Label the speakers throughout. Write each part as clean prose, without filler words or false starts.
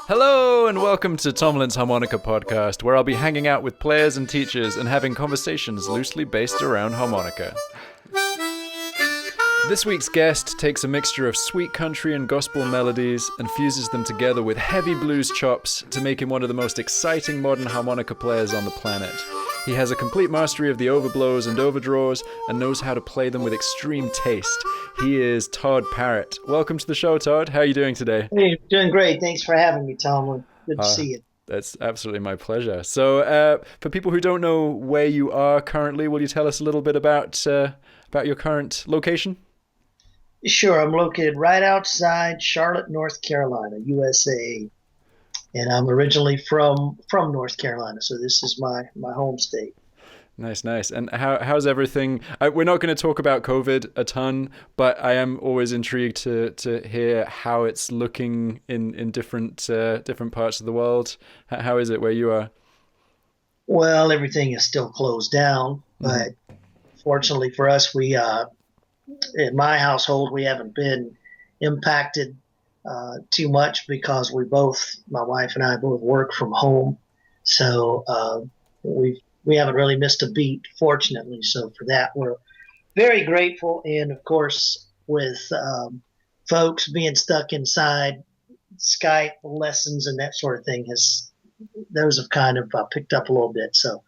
Speaker 1: Hello and welcome to Tomlin's Harmonica podcast, where I'll be hanging out with players and teachers and having conversations loosely based around harmonica. This week's guest takes a mixture of sweet country and gospel melodies and fuses them together with heavy blues chops to make him one of the most exciting modern harmonica players on the planet. He has a complete mastery of the overblows and overdraws and knows how to play them with extreme taste. He is Todd Parrot. Welcome to the show, Todd. How are you doing today?
Speaker 2: Hey, doing great. Thanks for having me, Tom. Good to see you.
Speaker 1: That's absolutely my pleasure. So, for people who don't know where you are currently, will you tell us a little bit about your current location?
Speaker 2: Sure. I'm located right outside Charlotte, North Carolina, USA. And I'm originally from North Carolina, so this is my home state.
Speaker 1: Nice. And how's everything? We're not going to talk about COVID a ton, but I am always intrigued to hear how it's looking in different parts of the world. How is it where you are?
Speaker 2: Well, everything is still closed down, but fortunately for us, we in my household we haven't been impacted too much because my wife and I both work from home, so we haven't really missed a beat, fortunately. So for that, we're very grateful. And of course, with folks being stuck inside, Skype lessons and that sort of thing those have kind of picked up a little bit. So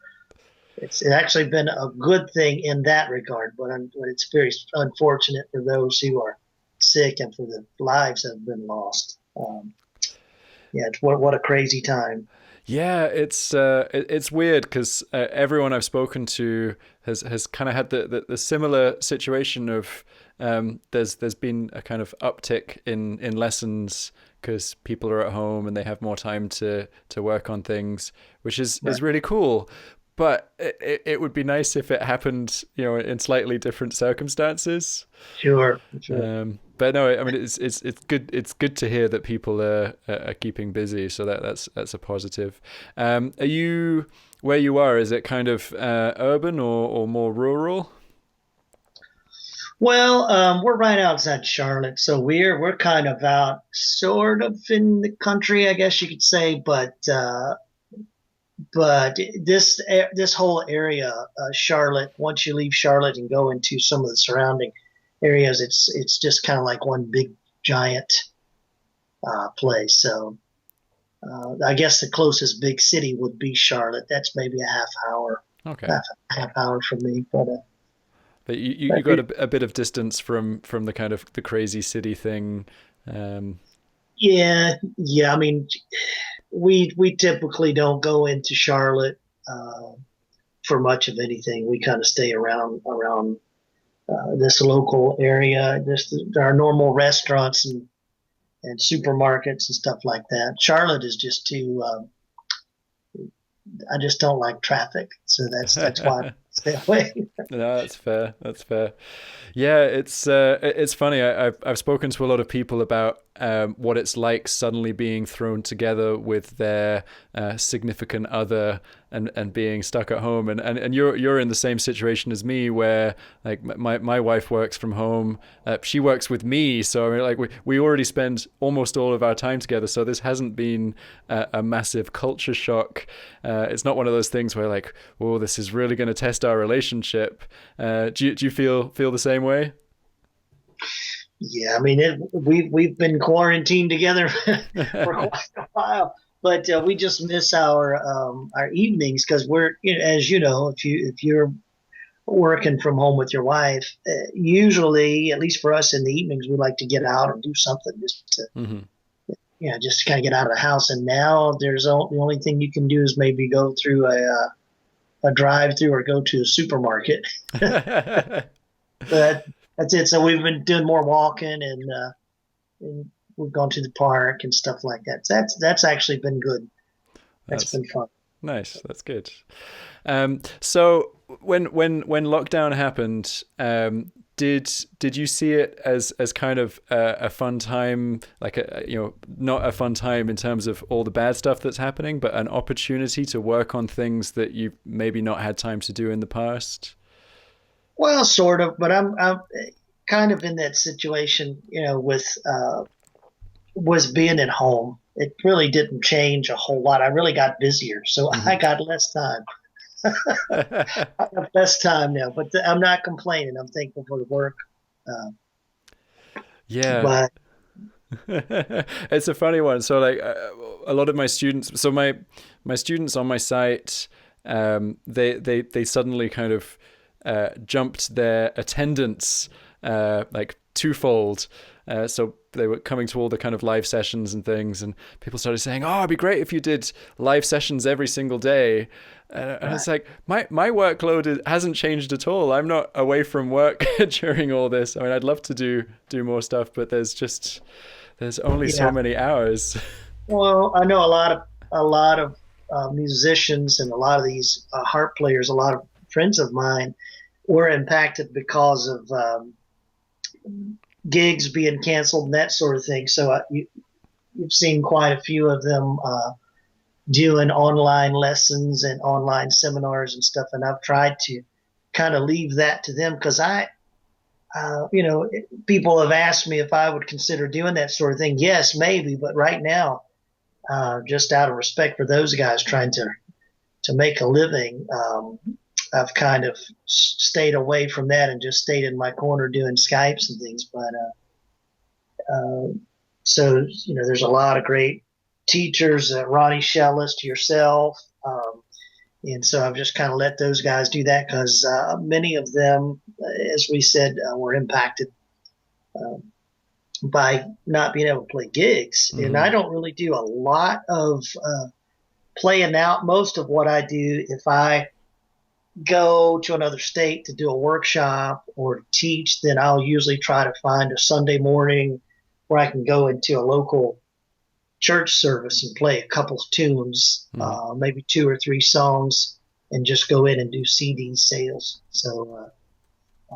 Speaker 2: it's actually been a good thing in that regard, but it's very unfortunate for those who are sick and for the lives that have been lost. What a crazy time.
Speaker 1: Yeah, it's weird because everyone I've spoken to has kind of had the similar situation of there's been a kind of uptick in lessons because people are at home and they have more time to work on things, which is really cool. But it would be nice if it happened, in slightly different circumstances.
Speaker 2: Sure.
Speaker 1: But no, I mean it's good. It's good to hear that people are keeping busy. So that's a positive. Are you where you are? Is it kind of urban or more rural?
Speaker 2: Well, we're right outside Charlotte, so we're kind of out, sort of in the country, I guess you could say, but this whole area, Charlotte, once you leave Charlotte and go into some of the surrounding areas, it's just kind of like one big giant place. So I guess the closest big city would be Charlotte. That's maybe a half hour.
Speaker 1: Okay.
Speaker 2: Half hour from me,
Speaker 1: but you got a bit of distance from the kind of the crazy city thing.
Speaker 2: Yeah. I mean, we typically don't go into Charlotte for much of anything. We kind of stay around this local area. Our normal restaurants and supermarkets and stuff like that. Charlotte is just too. I just don't like traffic, so that's why I stay away.
Speaker 1: No, that's fair. Yeah, it's funny. I've spoken to a lot of people about what it's like suddenly being thrown together with their significant other and being stuck at home. And you're in the same situation as me, where like my wife works from home. She works with me, so I mean, like we already spend almost all of our time together. So this hasn't been a massive culture shock. It's not one of those things where like, oh, this is really going to test our relationship. Do you feel the same way?
Speaker 2: Yeah, I mean, we've been quarantined together for quite a while, but we just miss our evenings because we're, as you know, if you're working from home with your wife, usually, at least for us in the evenings, we like to get out and do something just to, just to kind of get out of the house. And now the only thing you can do is maybe go through a drive-through or go to a supermarket. But that's it. So we've been doing more walking and we've gone to the park and stuff like that. So that's actually been good. That's been fun.
Speaker 1: Nice. That's good. So when lockdown happened, did you see it as kind of a fun time, like not a fun time in terms of all the bad stuff that's happening, but an opportunity to work on things that you've maybe not had time to do in the past?
Speaker 2: Well, sort of, but I'm kind of in that situation, with was being at home it really didn't change a whole lot. I really got busier, so I got less time. I have less time now, but I'm not complaining. I'm thankful for the work. Uh,
Speaker 1: Yeah.
Speaker 2: but
Speaker 1: It's a funny one. So like a lot of my students, so my students on my site, they suddenly kind of jumped their attendance like twofold. So they were coming to all the kind of live sessions and things, and people started saying, "Oh, it'd be great if you did live sessions every single day." And it's like my workload hasn't changed at all. I'm not away from work during all this. I mean, I'd love to do more stuff, but there's only so
Speaker 2: yeah,
Speaker 1: many hours.
Speaker 2: well, I know a lot of musicians and a lot of these harp players. A lot of friends of mine were impacted because of gigs being canceled and that sort of thing. So you've seen quite a few of them doing online lessons and online seminars and stuff. And I've tried to kind of leave that to them because people have asked me if I would consider doing that sort of thing. Yes, maybe, but right now, just out of respect for those guys trying to make a living, I've kind of stayed away from that and just stayed in my corner doing Skypes and things. But so there's a lot of great teachers, Ronnie Shellist, yourself, and so I've just kind of let those guys do that because many of them, as we said, were impacted by not being able to play gigs. And I don't really do a lot of playing out. Most of what I do, if I go to another state to do a workshop or teach, then I'll usually try to find a Sunday morning where I can go into a local church service and play a couple of tunes, maybe 2 or 3 songs, and just go in and do CD sales. So,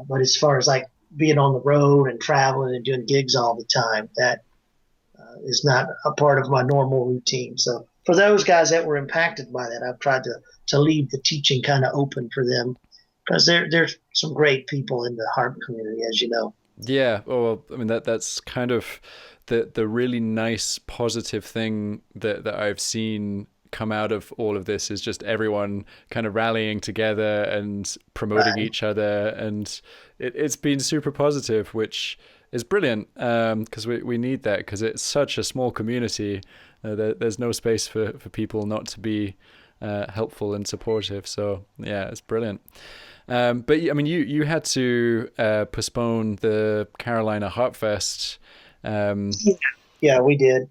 Speaker 2: but as far as like being on the road and traveling and doing gigs all the time, that is not a part of my normal routine. So for those guys that were impacted by that, I've tried to leave the teaching kind of open for them because there's some great people in the harp community, as you know.
Speaker 1: Yeah, well, I mean that's kind of the really nice positive thing that I've seen come out of all of this is just everyone kind of rallying together and promoting each other, and it's been super positive, which is brilliant because we need that because it's such a small community. There's no space for people not to be helpful and supportive. So yeah, it's brilliant. But I mean, you had to postpone the Carolina Harp Fest.
Speaker 2: Yeah, we did.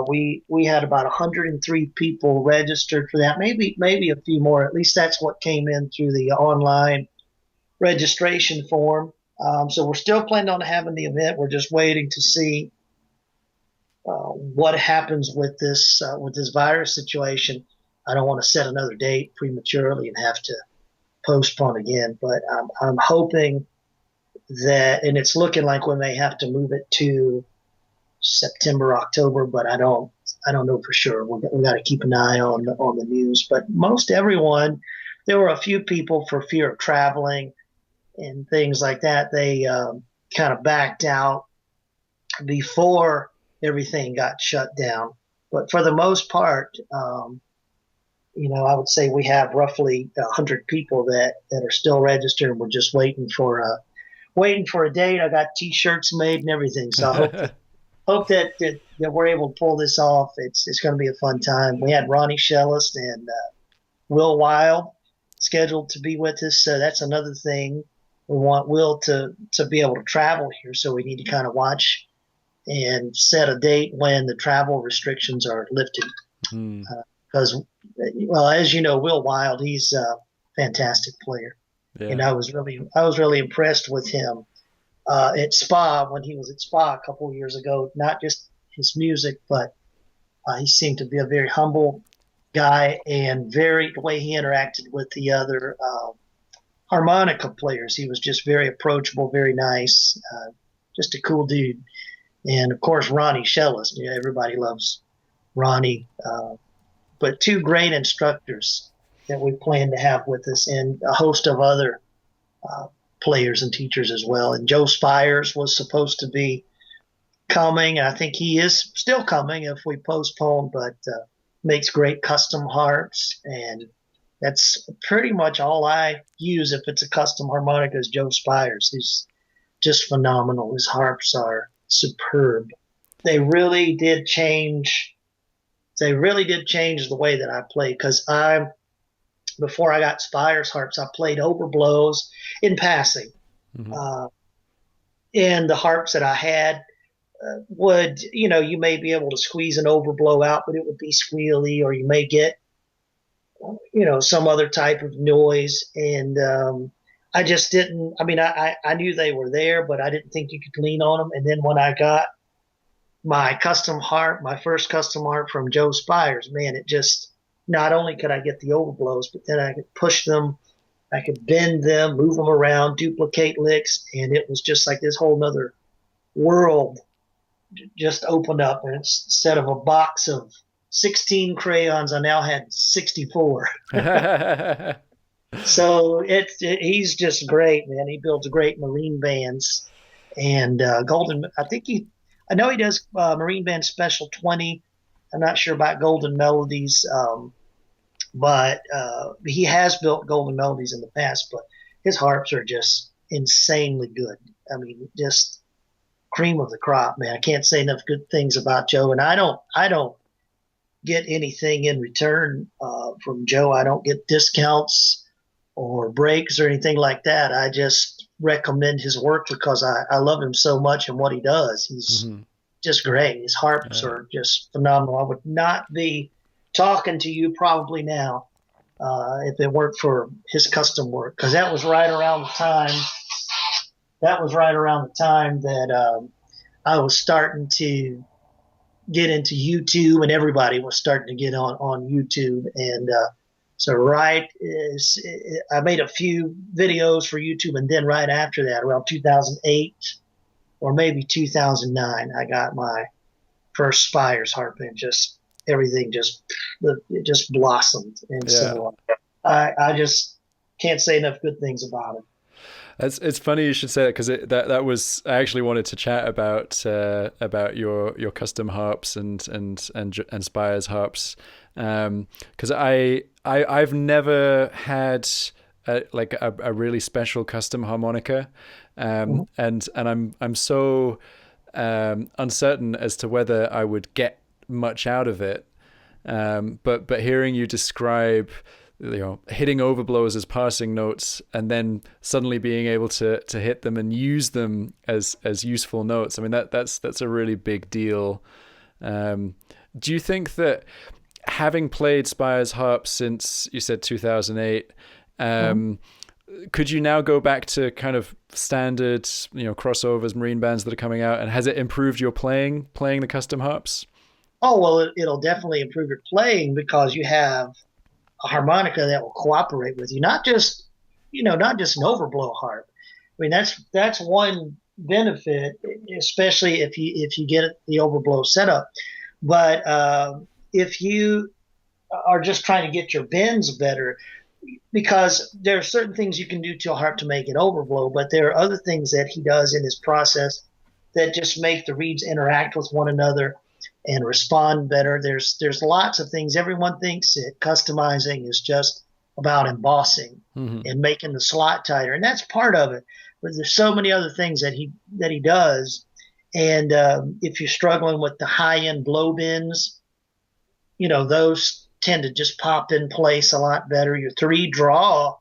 Speaker 2: We had about 103 people registered for that. Maybe a few more. At least that's what came in through the online registration form. So we're still planning on having the event. We're just waiting to see what happens with this virus situation. I don't want to set another date prematurely and have to postpone again, but I'm hoping that, and it's looking like we may have to move it to September, October, but I don't know for sure. We got to keep an eye on the news. But most everyone, there were a few people for fear of traveling and things like that. They kind of backed out before everything got shut down. But for the most part, I would say we have roughly 100 people that are still registered. We're just waiting for a date. I got T-shirts made and everything, so I hope that we're able to pull this off. It's going to be a fun time. We had Ronnie Shellist and Will Wild scheduled to be with us, so that's another thing. We want Will to be able to travel here, so we need to kind of watch and set a date when the travel restrictions are lifted. Because, well, as you know, Will Wild, he's a fantastic player, and I was really impressed with him at Spa when he was at Spa a couple of years ago. Not just his music, but he seemed to be a very humble guy, and the way he interacted with the other harmonica players, he was just very approachable, very nice, just a cool dude. And of course, Ronnie Shellist. Everybody loves Ronnie. But 2 great instructors that we plan to have with us, and a host of other players and teachers as well. And Joe Spires was supposed to be coming. I think he is still coming if we postpone, but makes great custom harps. And that's pretty much all I use if it's a custom harmonica is Joe Spires. He's just phenomenal. His harps are superb. They really did change. They really did change the way that I play because before I got Spires harps, I played overblows in passing.
Speaker 1: Mm-hmm.
Speaker 2: And the harps that I had would, you may be able to squeeze an overblow out, but it would be squealy, or you may get, some other type of noise. And I just didn't, I knew they were there, but I didn't think you could lean on them. And then when I got my custom harp, my first custom harp from Joe Spires, man, it just, not only could I get the overblows, but then I could push them, I could bend them, move them around, duplicate licks, and it was just like this whole nother world just opened up. And instead of a box of 16 crayons, I now had 64. So he's just great, man. He builds great marine bands, and Golden. I know he does Marine Band Special 20. I'm not sure about Golden Melodies, but he has built Golden Melodies in the past. But his harps are just insanely good. I mean, just cream of the crop, man. I can't say enough good things about Joe, and I don't get anything in return from Joe. I don't get discounts or breaks or anything like that. I just recommend his work because I love him so much and what he does. He's just great. His harps are just phenomenal. I would not be talking to you probably now if it weren't for his custom work, because that was right around the time. That I was starting to get into YouTube, and everybody was starting to get on YouTube. And I made a few videos for YouTube, and then right after that, around 2008 or maybe 2009, I got my first Spires harp, and everything just blossomed. And so I just can't say enough good things about it.
Speaker 1: It's funny you should say that, because that was, I actually wanted to chat about your custom harps and Spires harps, because I've never had a really special custom harmonica, and I'm so uncertain as to whether I would get much out of it, but hearing you describe, hitting overblows as passing notes and then suddenly being able to hit them and use them as useful notes, I mean, that's a really big deal. Do you think that, having played Spires harps since, you said 2008, could you now go back to kind of standard, crossovers, marine bands that are coming out, and has it improved your playing the custom harps?
Speaker 2: Oh, well, it'll definitely improve your playing because you have a harmonica that will cooperate with you, not just an overblow harp. I mean, that's one benefit, especially if you get the overblow setup. But if you are just trying to get your bends better, because there are certain things you can do to a harp to make it overblow, but there are other things that he does in his process that just make the reeds interact with one another and respond better. There's lots of things. Everyone thinks that customizing is just about embossing and making the slot tighter, and that's part of it. But there's so many other things that he does. And if you're struggling with the high end blow bends, those tend to just pop in place a lot better. Your 3-draw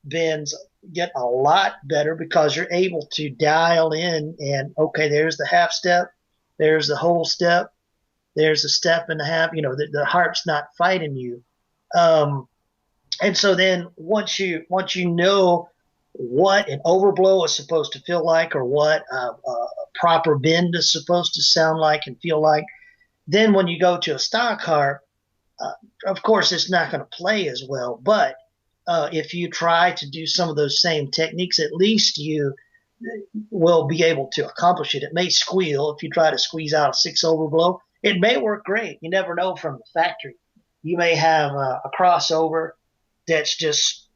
Speaker 2: bends get a lot better because you're able to dial in and, okay, there's the half step, there's the whole step, there's a step and a half. The harp's not fighting you. And so then once you know what an overblow is supposed to feel like, or what a proper bend is supposed to sound like and feel like, then when you go to a stock harp, of course, it's not going to play as well. But if you try to do some of those same techniques, at least you will be able to accomplish it. It may squeal if you try to squeeze out a 6 overblow. It may work great. You never know from the factory. You may have a crossover that's just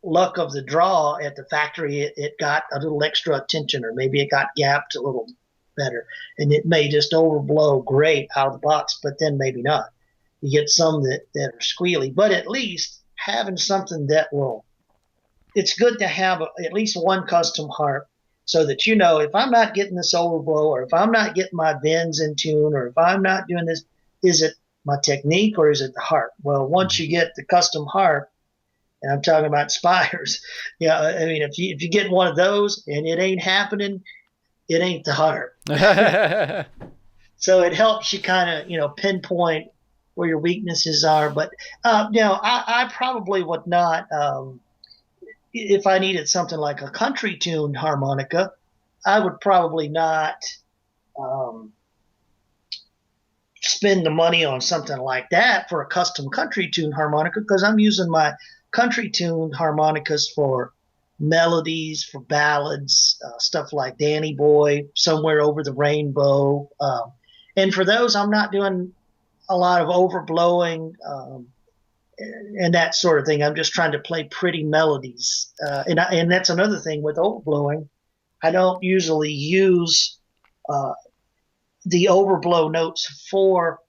Speaker 2: luck of the draw at the factory. It got a little extra attention, or maybe it got gapped a little better. And it may just overblow great out of the box, but then maybe not. You get some that are squealy, but at least having something that will, it's good to have at least one custom harp so that, you know, if I'm not getting this overblow, or if I'm not getting my bends in tune, or if I'm not doing this, is it my technique or is it the harp? Well, once you get the custom harp, and I'm talking about Spires, yeah, I mean, if you get one of those and it ain't happening, it ain't the harp. So it helps you kind of, you know, pinpoint where your weaknesses are. But you know, I probably would not, if I needed something like a country tuned harmonica, I would probably not spend the money on something like that for a custom country tuned harmonica, because I'm using my country tuned harmonicas for melodies, for ballads, stuff like Danny Boy, Somewhere Over the Rainbow. And for those, I'm not doing a lot of overblowing and that sort of thing. I'm just trying to play pretty melodies. And that's another thing with overblowing. I don't usually use the overblow notes for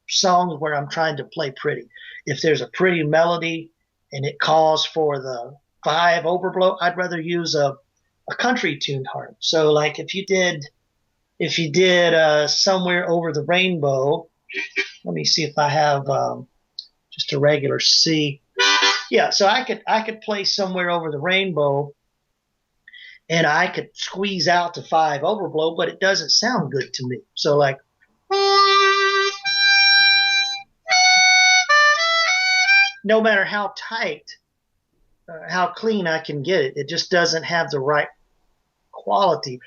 Speaker 2: songs where I'm trying to play pretty. If there's a pretty melody and it calls for the 5 overblow, I'd rather use a country tuned harp. So like if you did Somewhere Over the Rainbow, let me see if I have just a regular C. Yeah, so I could play Somewhere Over the Rainbow and I could squeeze out the 5 overblow, but it doesn't sound good to me. So like, no matter how tight, how clean I can get it, it just doesn't have the right quality.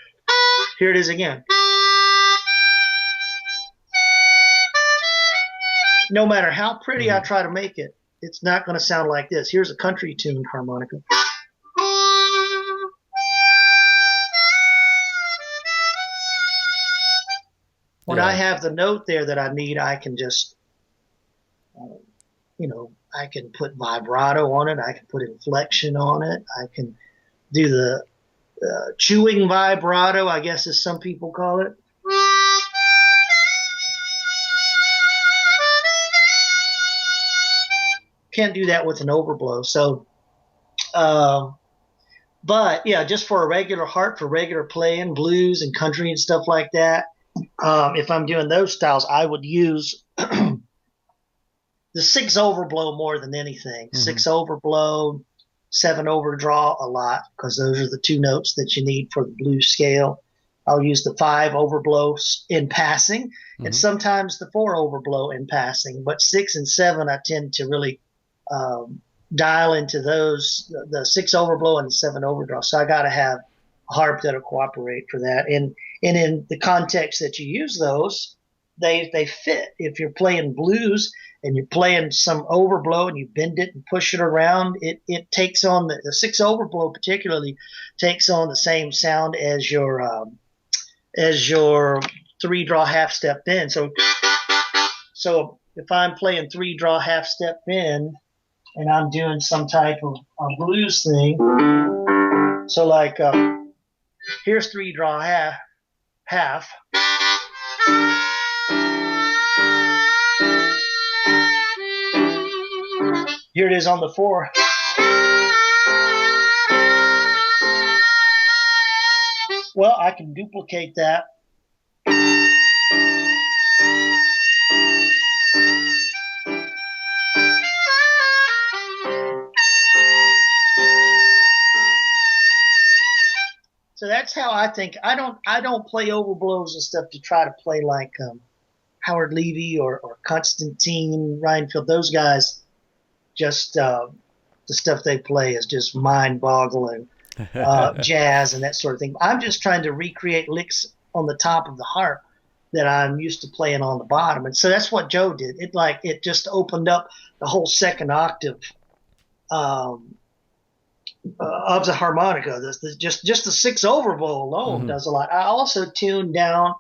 Speaker 2: Here it is again. No matter how pretty I try to make it, it's not going to sound like this. Here's a country tuned harmonica. When I have the note there that I need, I can just, you know, I can put vibrato on it. I can put inflection on it. I can do the chewing vibrato, I guess as some people call it. Can't do that with an overblow. So, but yeah, just for a regular harp, for regular playing, blues and country and stuff like that, if I'm doing those styles, I would use the 6 overblow more than anything. 6 overblow, 7 overdraw a lot, because those are the 2 notes that you need for the blues scale. I'll use the 5 overblow in passing, and sometimes the 4 overblow in passing. But 6 and 7, I tend to really dial into those, the 6 overblow and the 7 overdraw. So I got to have a harp that'll cooperate for that. And in the context that you use those, they fit. If you're playing blues and you're playing some overblow and you bend it and push it around, it takes on the 6 overblow particularly takes on the same sound as your 3 draw half step bend. So if I'm playing 3 draw half step bend and I'm doing some type of blues thing, so like here's 3 draw half. Here it is on the 4. Well, I can duplicate that. So that's how I think. I don't play overblows and stuff to try to play like Howard Levy or Constantine Reinfeld. Those guys, just the stuff they play is just mind-boggling. Jazz and that sort of thing. I'm just trying to recreate licks on the top of the harp that I'm used to playing on the bottom. And so that's what Joe did. It just opened up the whole second octave of the harmonica. Just the 6 overblow alone does a lot. I also tuned down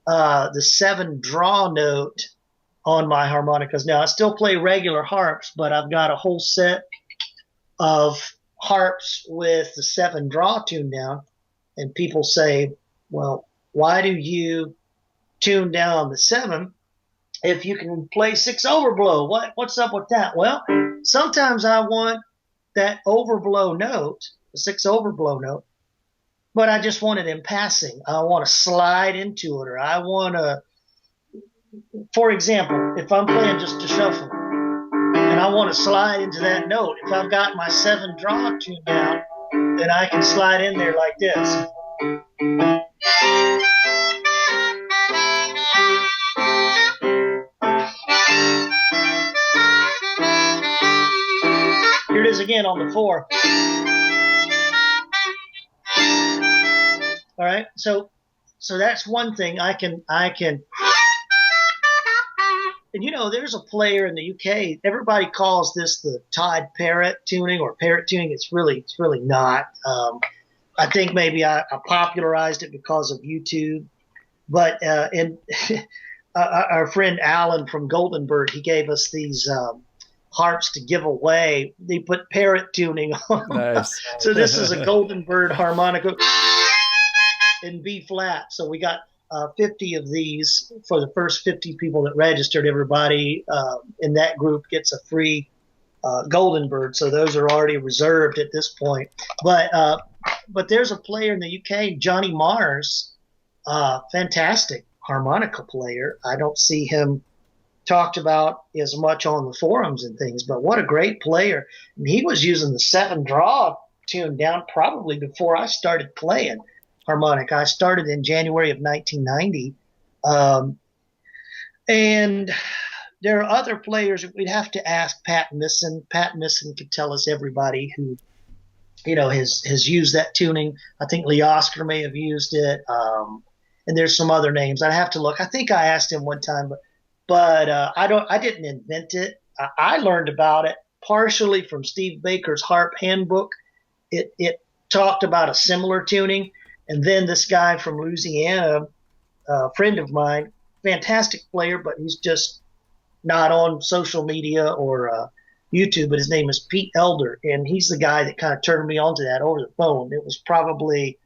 Speaker 2: the 7 draw note on my harmonicas. Now I still play regular harps, but I've got a whole set of harps with the 7 draw tuned down. And people say, well, why do you tune down the 7 if you can play 6 overblow? What's up with that? Well, sometimes I want that overblow note, the 6 overblow note, but I just want it in passing. I want to slide into it, or I want to, for example, if I'm playing just a shuffle and I want to slide into that note, if I've got my 7 draw tuned down, then I can slide in there like this. Here it is again on the 4. All right, so that's one thing I can. And there's a player in the UK. Everybody calls this the Todd Parrot tuning or Parrot tuning. It's really not. I think maybe I popularized it because of YouTube. But our friend Alan from Golden Bird, he gave us these harps to give away. They put Parrot tuning on.
Speaker 1: Nice.
Speaker 2: So this is a Golden Bird harmonica in B flat. So we got 50 of these for the first 50 people that registered. Everybody in that group gets a free Golden Bird. So those are already reserved at this point. But there's a player in the UK, Johnny Mars, fantastic harmonica player. I don't see him talked about as much on the forums and things, but what a great player. And he was using the 7 draw tune down probably before I started playing harmonica. I started in January of 1990. And there are other players. We'd have to ask Pat Missin. Pat Missin could tell us everybody who, has used that tuning. I think Lee Oscar may have used it. And there's some other names. I'd have to look. I think I asked him one time, but I didn't invent it. I learned about it partially from Steve Baker's Harp Handbook. It talked about a similar tuning. And then this guy from Louisiana, a friend of mine, fantastic player, but he's just not on social media or YouTube, but his name is Pete Elder, and he's the guy that kind of turned me onto that over the phone. It was probably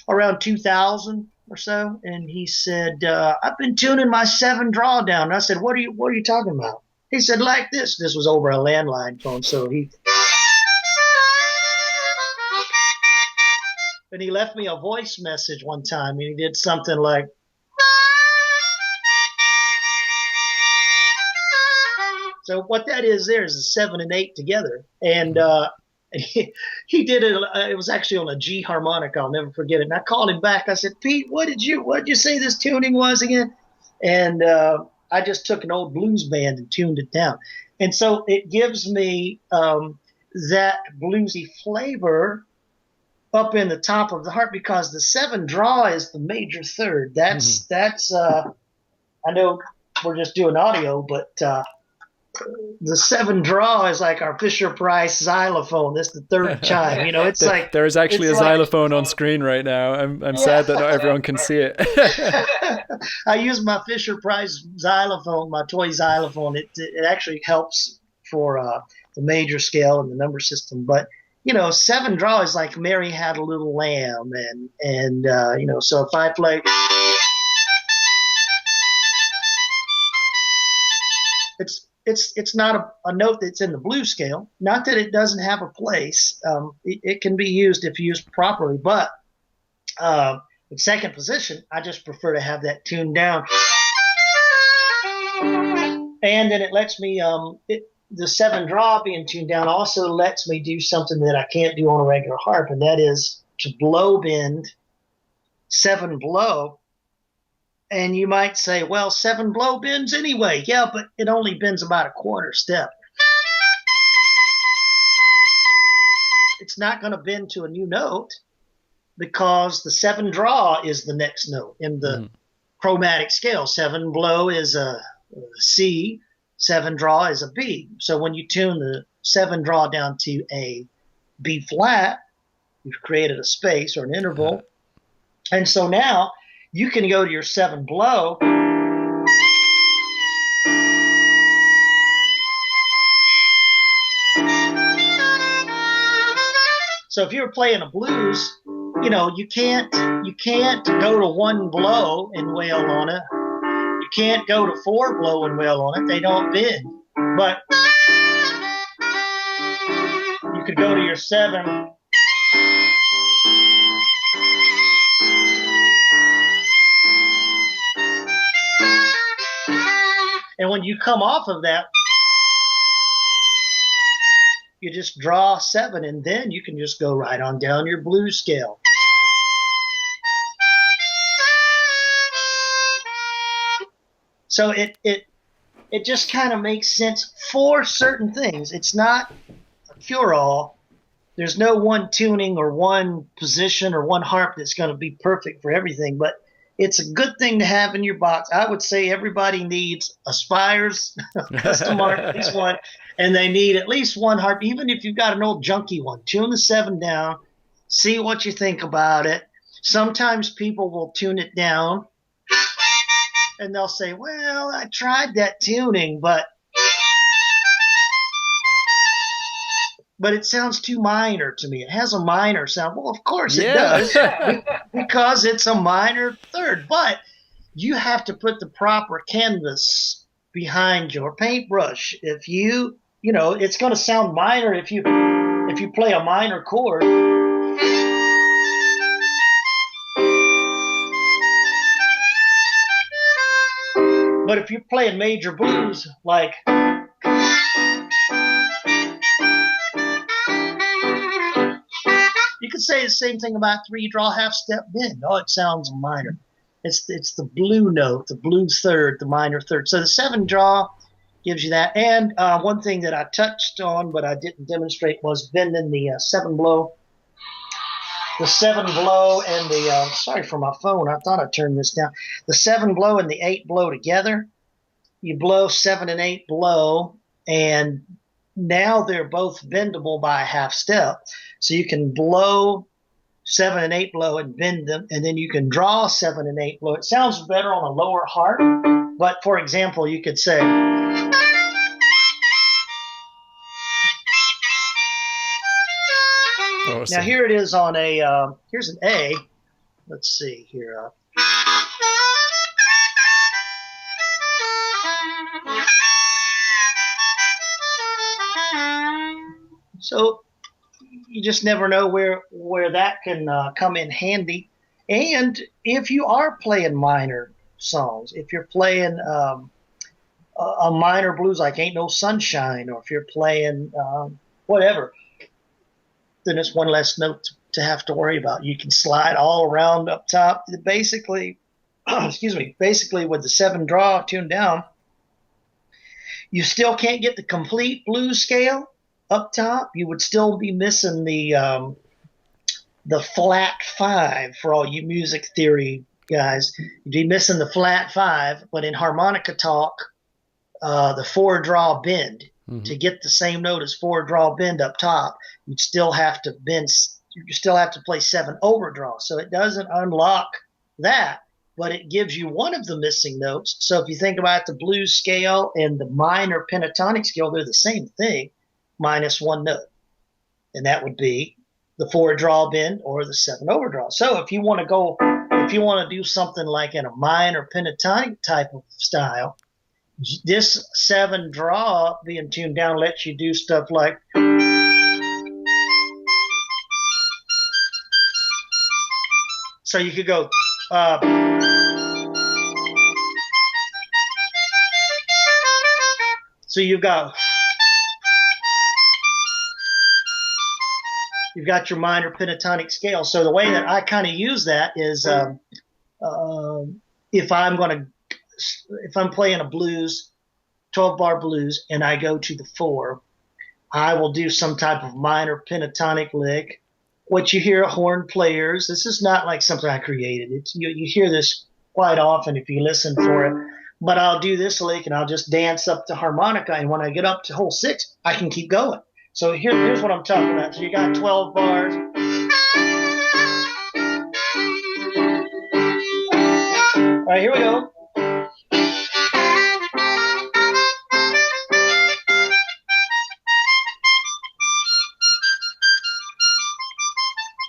Speaker 2: around 2000 or so, and he said, I've been tuning my 7 draw down. And I said, what are you talking about? He said, like this. This was over a landline phone, so and he left me a voice message one time, and he did something like, so what that is there is a 7 and 8 together. And he did it. It was actually on a G harmonica. I'll never forget it. And I called him back. I said, Pete, what did you say this tuning was again? And I just took an old blues band and tuned it down. And so it gives me that bluesy flavor up in the top of the harp, because the 7 draw is the major third. That's I know we're just doing audio, but the 7 draw is like our Fisher-Price xylophone. This is the third chime. It's like
Speaker 1: there is actually a xylophone on screen right now. I'm sad that not everyone can see it.
Speaker 2: I use my Fisher-Price xylophone, my toy xylophone. It actually helps for the major scale and the number system. But 7 draw is like Mary Had a Little Lamb, and so if I play, it's not a note that's in the blues scale. Not that it doesn't have a place. It can be used if used properly, but in second position, I just prefer to have that tuned down. And then it lets me, the 7 draw being tuned down also lets me do something that I can't do on a regular harp, and that is to blow bend 7 blow. And you might say, well, 7 blow bends anyway. Yeah, but it only bends about a quarter step. It's not going to bend to a new note because the 7 draw is the next note in the chromatic scale. 7 blow is a C, 7 draw is a B. So when you tune the 7 draw down to a B flat, you've created a space or an interval. And so now you can go to your 7 blow. So if you were playing a blues you can't go to one blow and wail on it. You can't go to four blow and wail on it. They don't bend. But you could go to your seven. And when you come off of that, you just draw seven, and then you can just go right on down your blues scale. So it just kind of makes sense for certain things. It's not a cure-all. There's no one tuning or one position or one harp that's going to be perfect for everything, but it's a good thing to have in your box. I would say everybody needs a Spires custom harp, at least one, and they need at least one harp, even if you've got an old junky one. Tune the seven down, see what you think about it. Sometimes people will tune it down, and they'll say, well, I tried that tuning, but it sounds too minor to me. It has a minor sound. Well, of course it does, because it's a minor third. But you have to put the proper canvas behind your paintbrush. If it's going to sound minor if you play a minor chord. But if you're playing major blues, like you could say the same thing about three draw half step bend. Oh, it sounds minor. It's the blue note, the blue third, the minor third. So the seven draw gives you that. And one thing that I touched on but I didn't demonstrate was bending the seven blow. The seven blow and the sorry for my phone. I thought I turned this down. The seven blow and the eight blow together. You blow seven and eight blow, and now they're both bendable by a half step. So you can blow seven and eight blow and bend them, and then you can draw seven and eight blow. It sounds better on a lower harp, but for example, you could say,
Speaker 1: awesome.
Speaker 2: Now here it is on here's an A. Let's see here. So you just never know where that can come in handy. And if you are playing minor songs, if you're playing a minor blues like Ain't No Sunshine, or if you're playing whatever, then it's one less note to have to worry about. You can slide all around up top. Basically, basically with the seven draw tuned down, you still can't get the complete blues scale up top. You would still be missing the flat five for all you music theory guys. You'd be missing the flat five, but in harmonica talk, the four draw bend. Mm-hmm. To get the same note as four draw bend up top, you'd still have to bend. You still have to play seven overdraws. So it doesn't unlock that, but it gives you one of the missing notes. So if you think about the blues scale and the minor pentatonic scale, they're the same thing, minus one note, and that would be the four draw bend or the seven overdraw. So if you want to do something like in a minor pentatonic type of style, this seven draw being tuned down lets you do stuff like so you could go so you've got your minor pentatonic scale. So the way that I kind of use that is if I'm playing a blues, 12-bar blues, and I go to the four, I will do some type of minor pentatonic lick. What you hear horn players, this is not like something I created. It's you hear this quite often if you listen for it. But I'll do this lick, and I'll just dance up to harmonica, and when I get up to hole six, I can keep going. So here's what I'm talking about. So you got 12 bars. All right, here we go.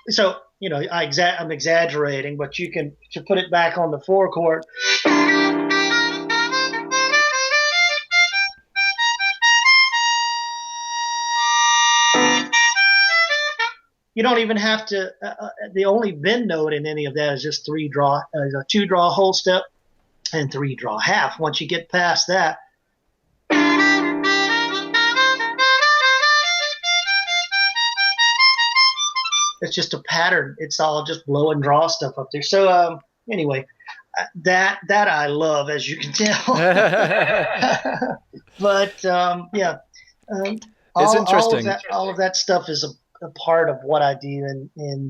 Speaker 2: So I'm exaggerating, but you can to put it back on the four chord. You don't even have to. The only bend note in any of that is just a two draw whole step and three draw half. Once you get past that, it's just a pattern. It's all just blow and draw stuff up there. So anyway, that I love, as you can tell. But yeah,
Speaker 1: it's interesting.
Speaker 2: All of that stuff is a part of what I do, and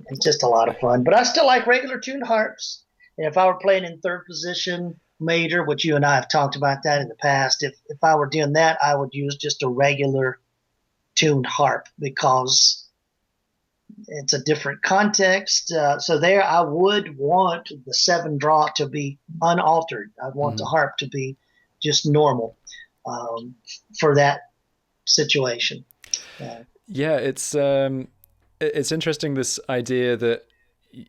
Speaker 2: it's just a lot of fun. But I still like regular tuned harps. And if I were playing in third position major, which you and I have talked about that in the past, if I were doing that, I would use just a regular tuned harp because it's a different context. So there, I would want the 7 draw to be unaltered. I'd want the harp to be just normal for that situation.
Speaker 1: Yeah, it's interesting, this idea that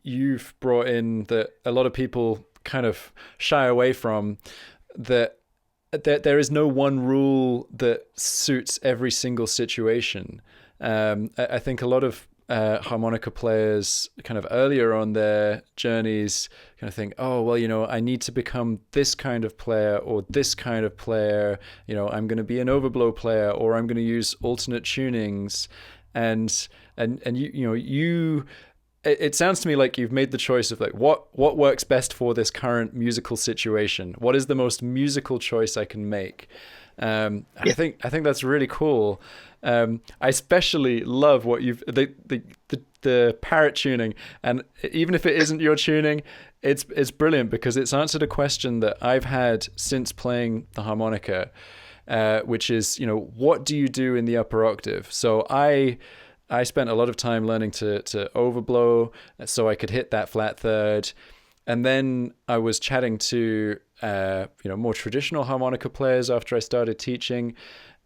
Speaker 1: you've brought in that a lot of people kind of shy away from, that there is no one rule that suits every single situation. I think a lot of harmonica players kind of earlier on their journeys kind of think, oh, well, I need to become this kind of player or this kind of player. I'm going to be an overblow player, or I'm going to use alternate tunings. And you it sounds to me like you've made the choice of like what works best for this current musical situation. What is the most musical choice I can make? I think that's really cool. I especially love what you've the Parrot tuning, and even if it isn't your tuning, it's brilliant because it's answered a question that I've had since playing the harmonica, which is, what do you do in the upper octave? So I spent a lot of time learning to overblow so I could hit that flat third. And then I was chatting to more traditional harmonica players after I started teaching,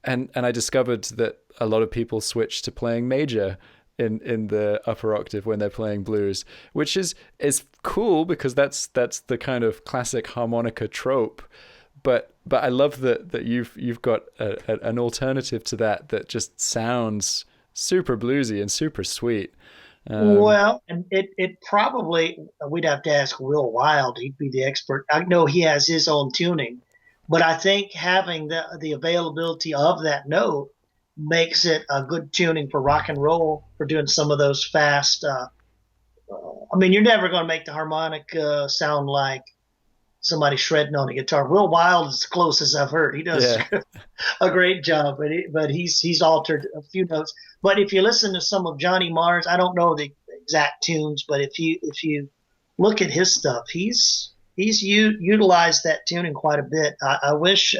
Speaker 1: and I discovered that a lot of people switch to playing major in the upper octave when they're playing blues, which is cool because that's the kind of classic harmonica trope. But I love that you've got an alternative to that just sounds super bluesy and super sweet.
Speaker 2: Well, and it probably, we'd have to ask Will Wild. He'd be the expert. I know he has his own tuning, but I think having the availability of that note makes it a good tuning for rock and roll, for doing some of those fast. You're never going to make the harmonica sound like somebody shredding on a guitar. Will Wild is the closest I've heard. He does a great job, but he's altered a few notes. But if you listen to some of Johnny Marr's, I don't know the exact tunes, but if you look at his stuff, he's utilized that tuning quite a bit. I wish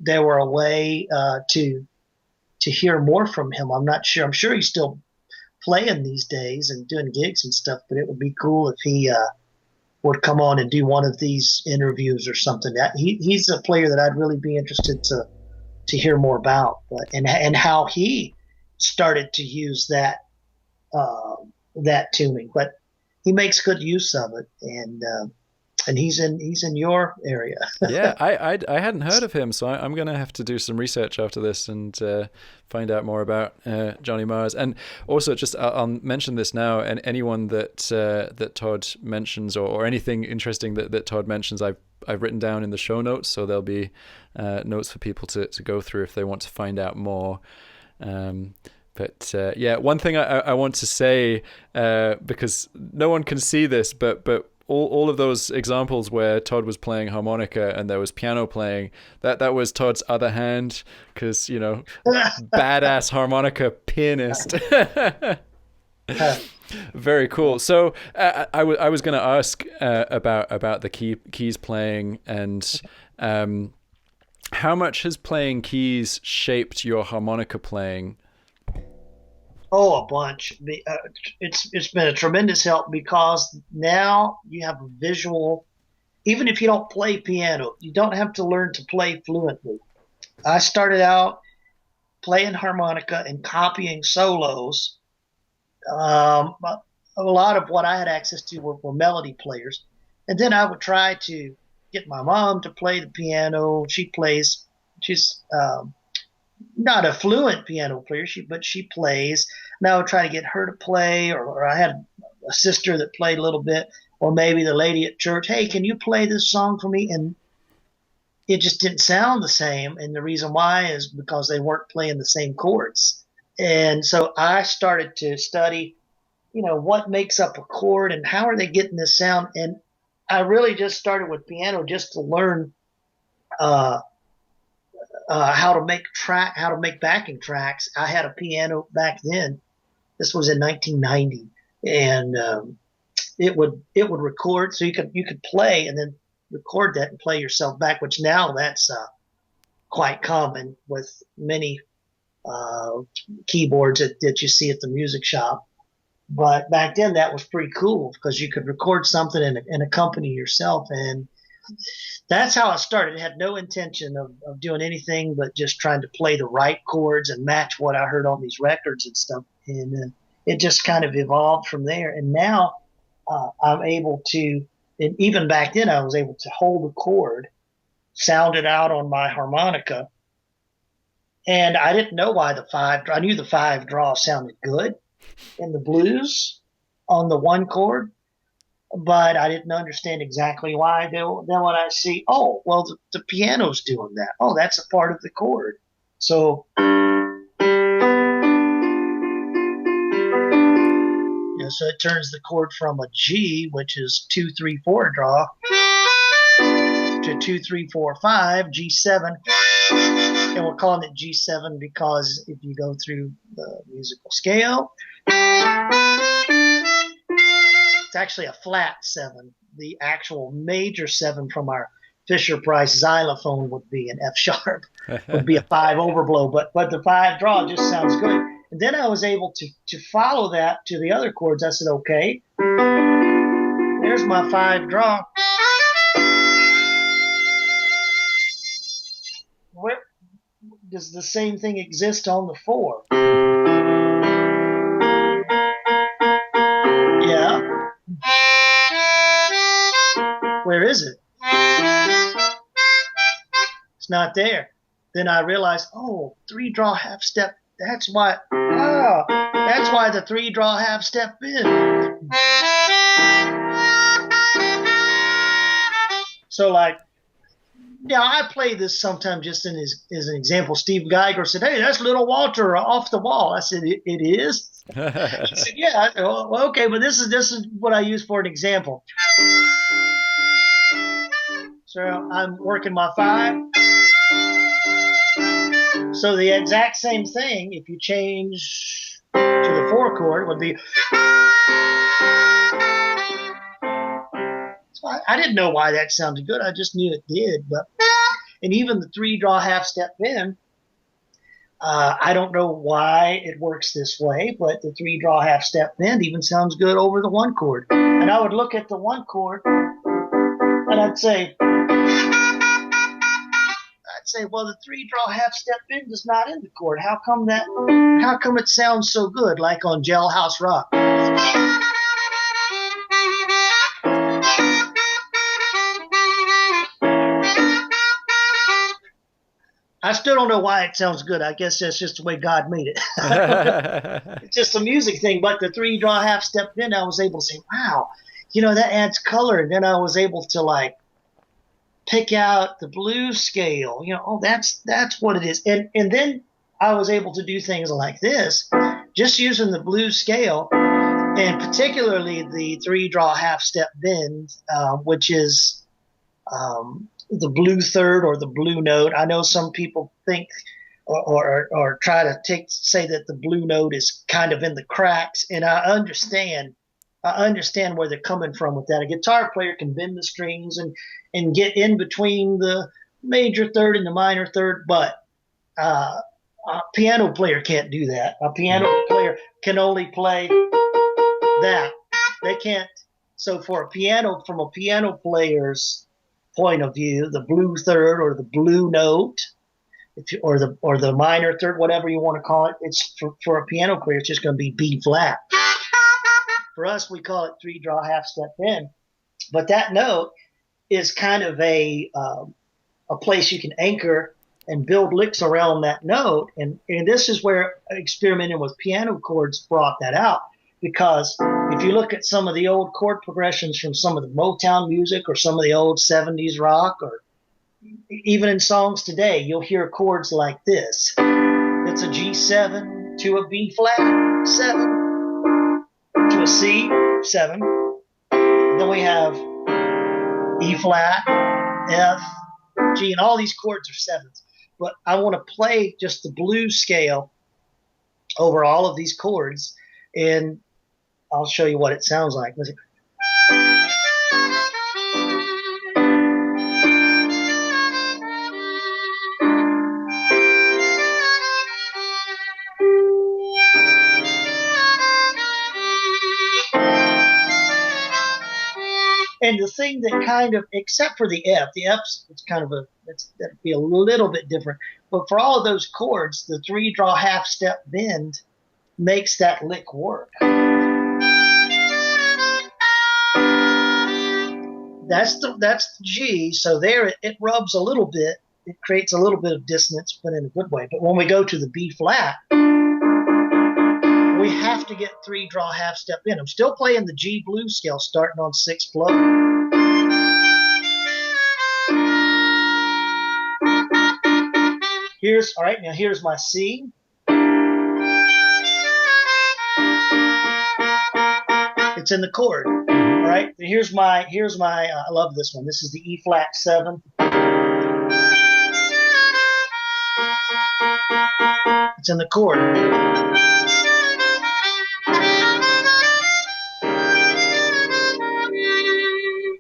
Speaker 2: there were a way to hear more from him. I'm not sure. I'm sure he's still playing these days and doing gigs and stuff, but it would be cool if he would come on and do one of these interviews or something. That he's a player that I'd really be interested to hear more about, and how he started to use that tuning. But he makes good use of it, and he's in your area.
Speaker 1: Yeah, I hadn't heard of him, so I'm going to have to do some research after this and find out more about Johnny Marr's. And also, just I'll mention this now, and anyone that Todd mentions or anything interesting that Todd mentions, I've written down in the show notes, so there'll be notes for people to go through if they want to find out more. But one thing I want to say, because no one can see this, but all of those examples where Todd was playing harmonica and there was piano playing, that was Todd's other hand, because badass harmonica pianist. Very cool. So I was going to ask about the keys playing, and how much has playing keys shaped your harmonica playing?
Speaker 2: Oh, a bunch. It's been a tremendous help because now you have a visual. Even if you don't play piano, you don't have to learn to play fluently. I started out playing harmonica and copying solos a lot of what I had access to were melody players. And then I would try to get my mom to play the piano. She's not a fluent piano player, but she plays. And I would try to get her to play, or I had a sister that played a little bit, or maybe the lady at church, hey, can you play this song for me? And it just didn't sound the same. And the reason why is because they weren't playing the same chords. And so I started to study, what makes up a chord and how are they getting this sound. And I really just started with piano just to learn how to make backing tracks. I had a piano back then. This was in 1990, and it would record, so you could play and then record that and play yourself back, which now that's quite common with many keyboards that you see at the music shop. But back then that was pretty cool because you could record something and accompany yourself. And that's how I started. I had no intention of doing anything but just trying to play the right chords and match what I heard on these records and stuff. And it just kind of evolved from there. And now I'm able to, and even back then I was able to hold a chord, sound it out on my harmonica. And I didn't know why I knew the 5 draw sounded good in the blues on the one chord, but I didn't understand exactly why. Then when I see, oh, well, the piano's doing that. Oh, that's a part of the chord. So, so it turns the chord from a G, which is 2, 3, 4 draw, to 2, 3, 4, 5, G7. And we're calling it G7 because if you go through the musical scale, it's actually a flat 7. The actual major 7 from our Fisher-Price xylophone would be an F sharp, would be a 5 overblow, but the 5 draw just sounds good. And then I was able to follow that to the other chords. I said, okay, there's my 5 draw. Where does the same thing exist on the 4? Yeah. Where is it? It's not there. Then I realized, 3 draw half step. That's why the 3 draw half step in. So I play this sometimes just as an example. Steve Geiger said, hey, that's Little Walter off the wall. I said, it is? He said, yeah. Well, okay, but this is what I use for an example. So I'm working my 5. So the exact same thing, if you change to the 4 chord, would be. So I didn't know why that sounded good. I just knew it did. And even the 3 draw half step bend, I don't know why it works this way, but the 3 draw half step bend even sounds good over the 1 chord. And I would look at the 1 chord and I'd say, well, the 3 draw half step bend is not in the chord. How come it sounds so good, like on Jailhouse Rock? I still don't know why it sounds good. I guess that's just the way God made it. It's just a music thing. But the 3 draw half step bend, I was able to say, wow, that adds color. And then I was able to pick out the blues scale. That's what it is. And then I was able to do things like this, just using the blues scale, and particularly the 3 draw half step bend, which is the blue third or the blue note. I know some people think or try to say that the blue note is kind of in the cracks, and I understand where they're coming from with that. A guitar player can bend the strings and get in between the major third and the minor third, but a piano player can't do that. A piano player can only play that. They can't. So from a piano player's point of view, the blue third or the blue note, or the minor third, whatever you want to call it, it's for a piano player, it's just going to be B flat. For us, we call it 3-draw half-step bend. But that note is kind of a place you can anchor and build licks around that note. And this is where experimenting with piano chords brought that out. Because if you look at some of the old chord progressions from some of the Motown music or some of the old 70s rock, or even in songs today, you'll hear chords like this. It's a G7 to a B flat 7 to a C 7. Then we have E flat, F, G, and all these chords are sevens. But I want to play just the blues scale over all of these chords, and I'll show you what it sounds like. Listen. And the thing that kind of, except for the F's, it's kind of that'd be a little bit different. But for all of those chords, the 3-draw half-step bend makes that lick work. That's the G. So there it rubs a little bit. It creates a little bit of dissonance, but in a good way. But when we go to the B flat, we have to get 3-draw half-step bend. I'm still playing the G blues scale, starting on 6th flow. Now here's my C. It's in the chord. All right. Here's my I love this one. This is the E flat 7. It's in the chord.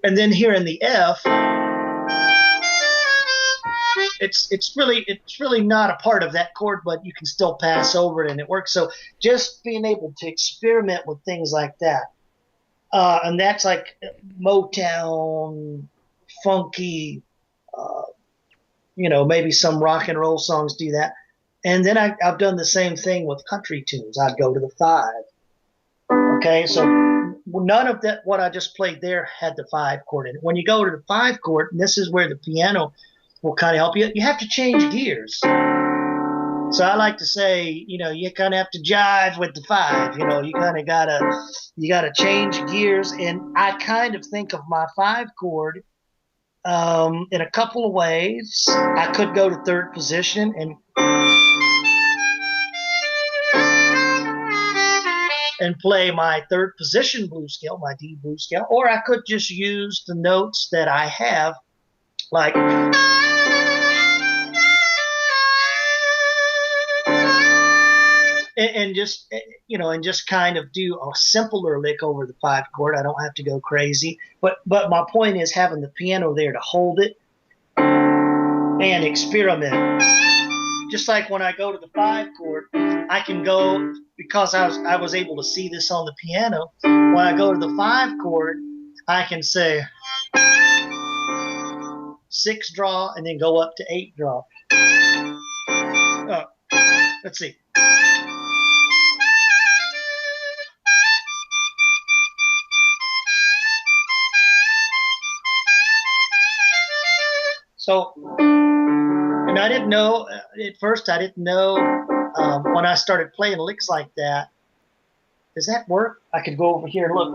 Speaker 2: And then here in the F, it's really not a part of that chord, but you can still pass over it and it works. So just being able to experiment with things like that, and that's like Motown, funky, maybe some rock and roll songs do that. And then I've done the same thing with country tunes. I'd go to the 5. Okay, so none of that, what I just played there, had the 5 chord in it. When you go to the 5 chord, and this is where the piano will kind of help you, you have to change gears. So I like to say, you kind of have to jive with the 5. You kind of gotta change gears. And I kind of think of my 5 chord in a couple of ways. I could go to 3rd position and play my 3rd position blues scale, my D blues scale, or I could just use the notes that I have, like, and just kind of do a simpler lick over the 5 chord. I don't have to go crazy, but my point is having the piano there to hold it and experiment. Just like when I go to the 5 chord, I can go, because I was able to see this on the piano. When I go to the 5 chord, I can say 6 draw and then go up to 8 draw. Let's see. So, and I didn't know, at first I didn't know, when I started playing licks like that, does that work? I could go over here and look,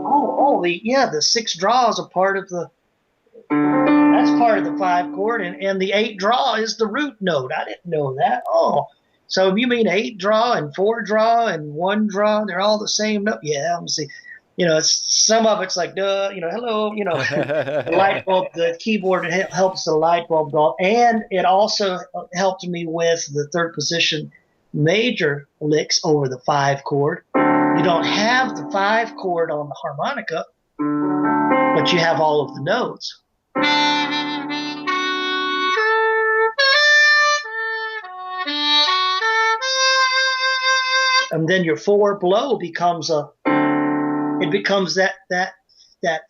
Speaker 2: the 6 draws are part of that's part of the 5 chord, and the 8 draw is the root note. I didn't know that. Oh, so you mean 8 draw and 4 draw and 1 draw, they're all the same note? Yeah, let me see. Some of it's like, hello, the light bulb, the keyboard, it helps the light bulb go off. And it also helped me with the 3rd position major licks over the 5 chord. You don't have the 5 chord on the harmonica, but you have all of the notes. And then your 4 blow becomes that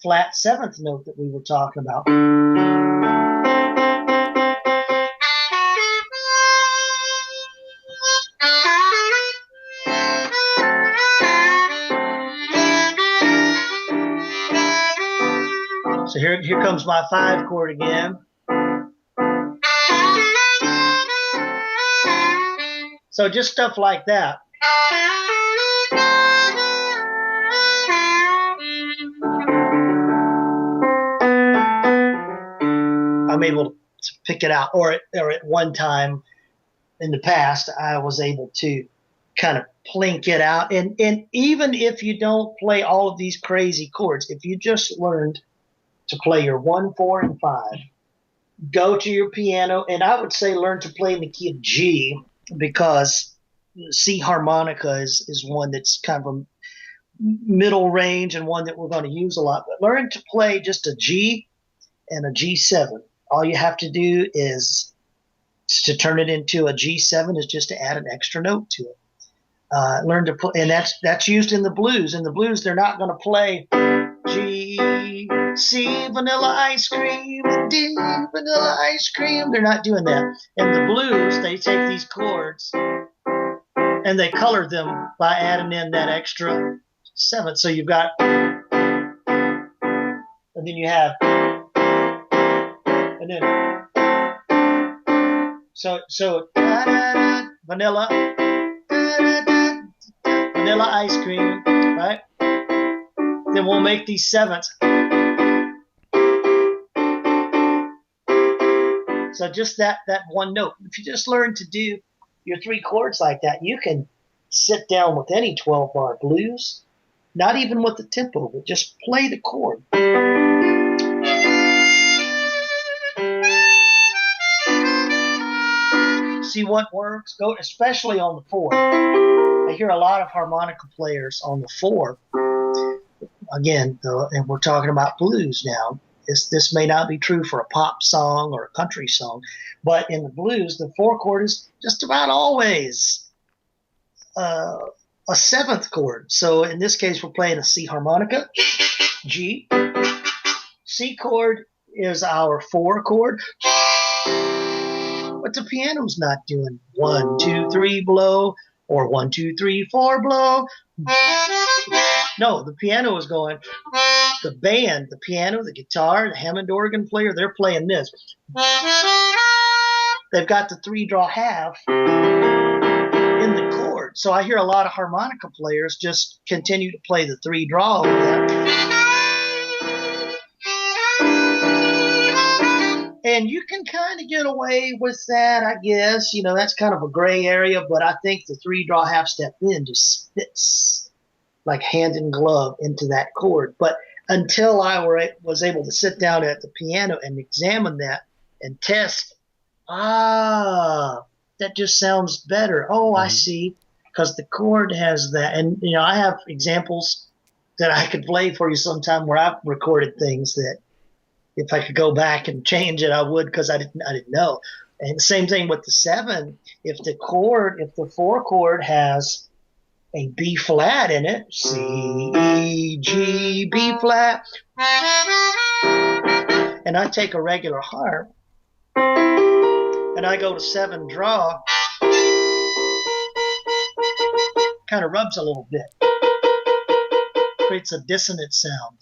Speaker 2: flat 7th note that we were talking about. So here comes my 5 chord again. So just stuff like that. I'm able to pick it out, or at one time in the past, I was able to kind of plink it out. And even if you don't play all of these crazy chords, if you just learned to play your 1, 4, and 5, go to your piano, and I would say learn to play in the key of G, because C harmonica is one that's kind of a middle range and one that we're going to use a lot. But learn to play just a G and a G7. All you have to do is to turn it into a G7 is just to add an extra note to it. Learn to play, and that's used in the blues. In the blues, they're not going to play G, C, vanilla ice cream, and D, vanilla ice cream. They're not doing that. In the blues, they take these chords and they color them by adding in that extra 7th. So you've got, and then you have, and then, so vanilla, vanilla ice cream, right? Then we'll make these 7ths. So just that one note. If you just learn to do your 3 chords like that, you can sit down with any 12-bar blues, not even with the tempo, but just play the chord. See what works. Go, especially on the 4. I hear a lot of harmonica players on the 4. Again, and we're talking about blues now. This may not be true for a pop song or a country song, but in the blues, the 4 chord is just about always a 7th chord. So in this case, we're playing a C harmonica, G. C chord is our 4 chord. But the piano's not doing 1, 2, 3 blow or 1, 2, 3, 4 blow. No, the piano is going, the band, the piano, the guitar, the Hammond organ player, they're playing this. They've got the 3-draw half in the chord. So I hear a lot of harmonica players just continue to play the 3-draw over that. And you can kind of get away with that, I guess. You know, that's kind of a gray area, but I think the 3-draw half step in just fits like hand in glove into that chord. But until I was able to sit down at the piano and examine that and test, that just sounds better. Oh, I see, because the chord has that. And, you know, I have examples that I could play for you sometime where I've recorded things that if I could go back and change it, I would, because I didn't know. And the same thing with the 7. If the 4 chord has a B flat in it, C, E, G, B flat, and I take a regular harp and I go to 7 draw, kind of rubs a little bit, creates a dissonant sound.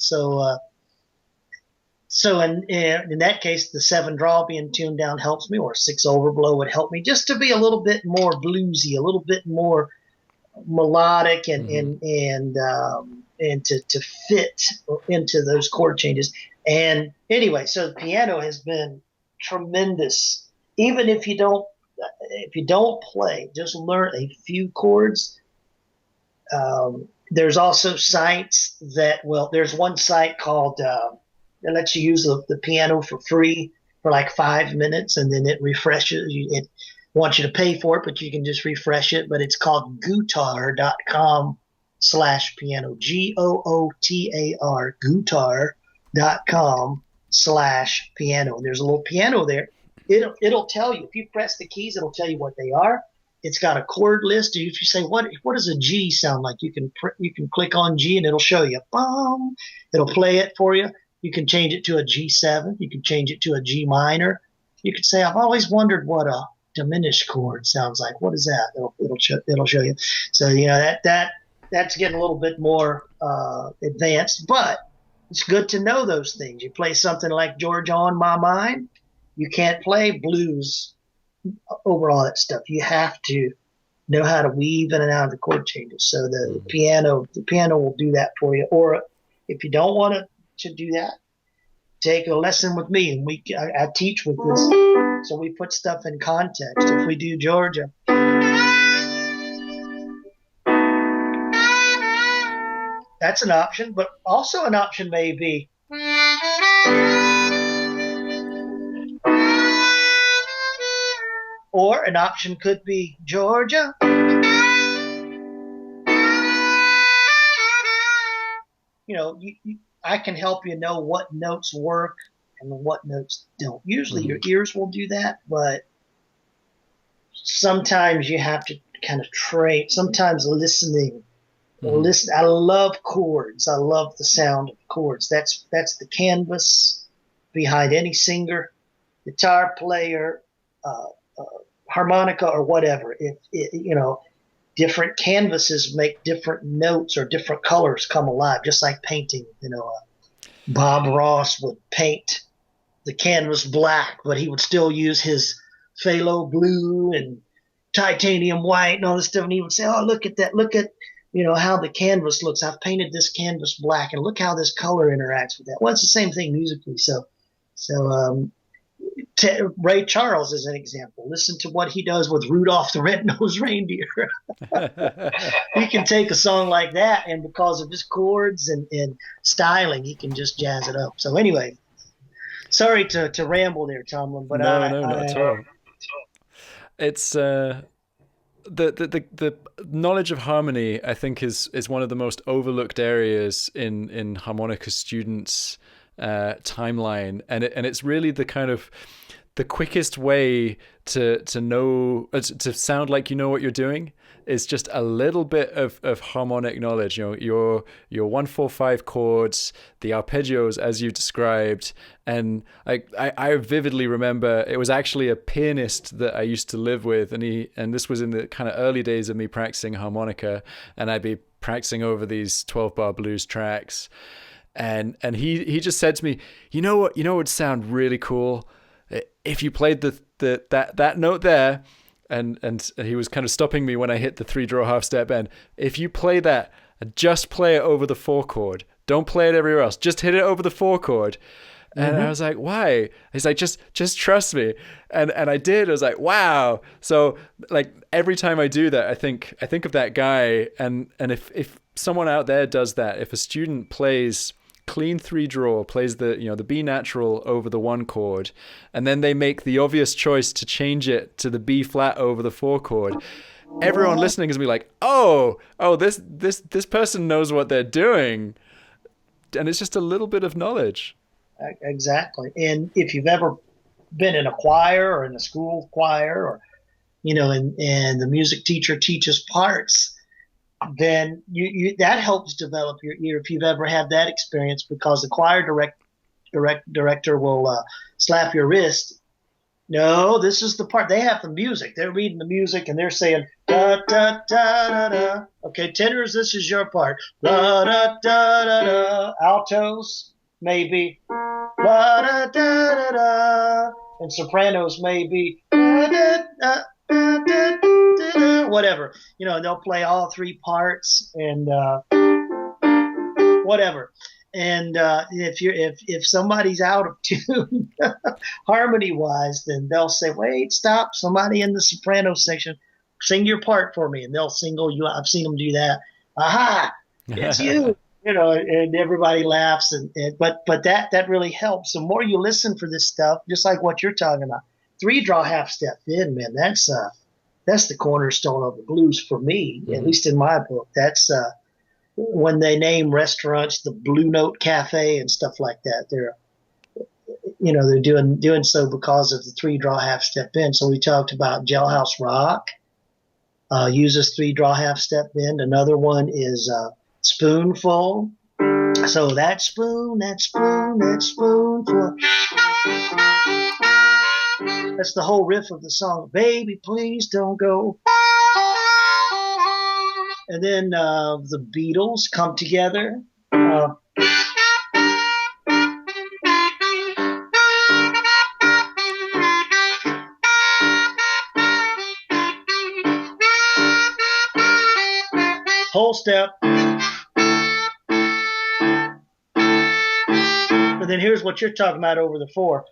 Speaker 2: So in that case, the 7 draw being tuned down helps me, or 6 overblow would help me, just to be a little bit more bluesy, a little bit more melodic, and to fit into those chord changes. And anyway, so the piano has been tremendous. Even if you don't play, just learn a few chords. There's also sites that there's one site called that lets you use the piano for free for like 5 minutes, and then it refreshes you. It wants you to pay for it, but you can just refresh it. But it's called gootar.com/piano, GOOTAR, gootar.com/piano. There's a little piano there. It'll tell you, if you press the keys, it'll tell you what they are. It's got a chord list. If you say, what does a G sound like? You can click on G and it'll show you. Boom. It'll play it for you. You can change it to a G7. You can change it to a G minor. You could say, I've always wondered what a diminished chord sounds like. What is that? It'll show you. So, you know, that's getting a little bit more advanced. But it's good to know those things. You play something like Georgia on My Mind, you can't play blues over all that stuff. You have to know how to weave in and out of the chord changes. So the piano will do that for you. Or if you don't want to do that, take a lesson with me, and I teach with this. So we put stuff in context. If we do Georgia, that's an option, but also an option may be or an option could be Georgia. I can help you know what notes work and what notes don't. Usually your ears will do that, but sometimes you have to kind of train. Sometimes listening. Listen, I love chords. I love the sound of chords. That's the canvas behind any singer, guitar player, harmonica, or whatever. Different canvases make different notes or different colors come alive, just like painting. Bob Ross would paint the canvas black, but he would still use his phthalo blue and titanium white and all this stuff. And he would say, "Oh, look at that! Look at how the canvas looks. I've painted this canvas black, and look how this color interacts with that." Well, it's the same thing musically. So Ray Charles is an example. Listen to what he does with Rudolph the Red-Nosed Reindeer. He can take a song like that, and because of his chords and styling, he can just jazz it up. So anyway, sorry to ramble there, Tomlin, but
Speaker 1: no, not at all. It's the knowledge of harmony, I think, is one of the most overlooked areas in harmonica students' timeline, and it's really the kind of the quickest way to know, to sound like you know what you're doing, is just a little bit of harmonic knowledge. Your 1-4-5 chords, the arpeggios as you described, and I vividly remember it was actually a pianist that I used to live with, and this was in the kind of early days of me practicing harmonica, and I'd be practicing over these 12-bar blues tracks, and he just said to me, you know what would sound really cool if you played that note there, and he was kind of stopping me when I hit the 3-draw half step bend. If you play that, just play it over the 4 chord. Don't play it everywhere else. Just hit it over the 4 chord. And I was like, why? He's like, just trust me. And I did. I was like, wow. So like every time I do that, I think of that guy. And if someone out there does that, if a student plays clean 3-draw, plays the B natural over the 1 chord, and then they make the obvious choice to change it to the B flat over the 4 chord, everyone listening is gonna be like, oh, this person knows what they're doing. And it's just a little bit of knowledge.
Speaker 2: Exactly. And if you've ever been in a choir or in a school choir, or and the music teacher teaches parts, then you that helps develop your ear if you've ever had that experience, because the choir director will slap your wrist. No, this is the part. They have the music. They're reading the music and they're saying da da da da da. Okay, tenors, this is your part. Da da da da da. Altos, maybe da da da da da. And sopranos, maybe da da da da da. Whatever, they'll play all 3 parts and whatever. And if somebody's out of tune harmony wise, then they'll say, wait, stop, somebody in the soprano section, sing your part for me, and they'll single you. I've seen them do that. Aha, it's you. And everybody laughs, but that really helps. The more you listen for this stuff, just like what you're talking about, 3-draw half step in, man, that's the cornerstone of the blues for me, at least in my book. That's when they name restaurants the Blue Note Cafe and stuff like that. They're doing so because of the 3-draw half step in. So we talked about Jailhouse Rock uses 3-draw half step bend. Another one is Spoonful. So that spoonful. That's the whole riff of the song. Baby, please don't go. And then the Beatles come together. whole step. But then here's what you're talking about over the 4.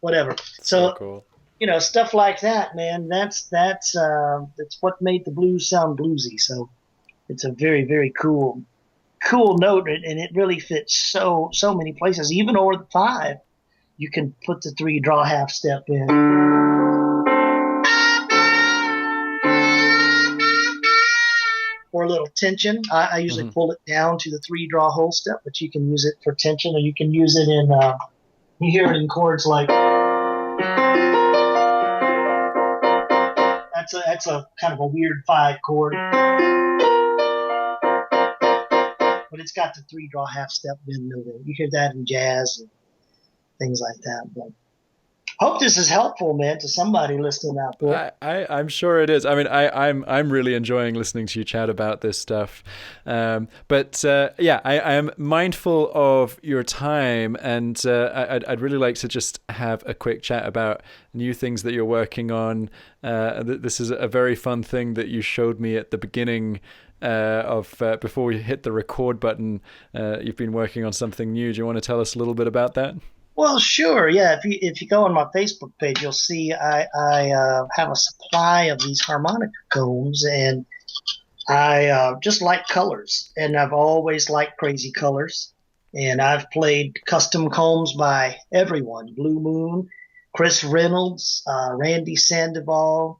Speaker 2: Whatever.
Speaker 1: So cool.
Speaker 2: Stuff like that, man. That's what made the blues sound bluesy. So it's a very, very cool note, and it really fits so many places. Even over the 5, you can put the 3 draw half step in. Or a little tension. I usually pull it down to the 3 draw whole step, but you can use it for tension, or you can use it in. You hear it in chords like. That's a kind of a weird 5 chord, but it's got the 3 draw half step bend note in. You hear that in jazz and things like that. But hope this is helpful, man, to somebody listening out there.
Speaker 1: I'm sure it is. I mean, I'm really enjoying listening to you chat about this stuff. But I am mindful of your time, and I'd really like to just have a quick chat about new things that you're working on. This is a very fun thing that you showed me at the beginning of before we hit the record button. You've been working on something new. Do you want to tell us a little bit about that?
Speaker 2: Well, sure. Yeah, if you go on my Facebook page, you'll see I have a supply of these harmonica combs, and I just like colors, and I've always liked crazy colors, and I've played custom combs by everyone: Blue Moon, Chris Reynolds, Randy Sandoval,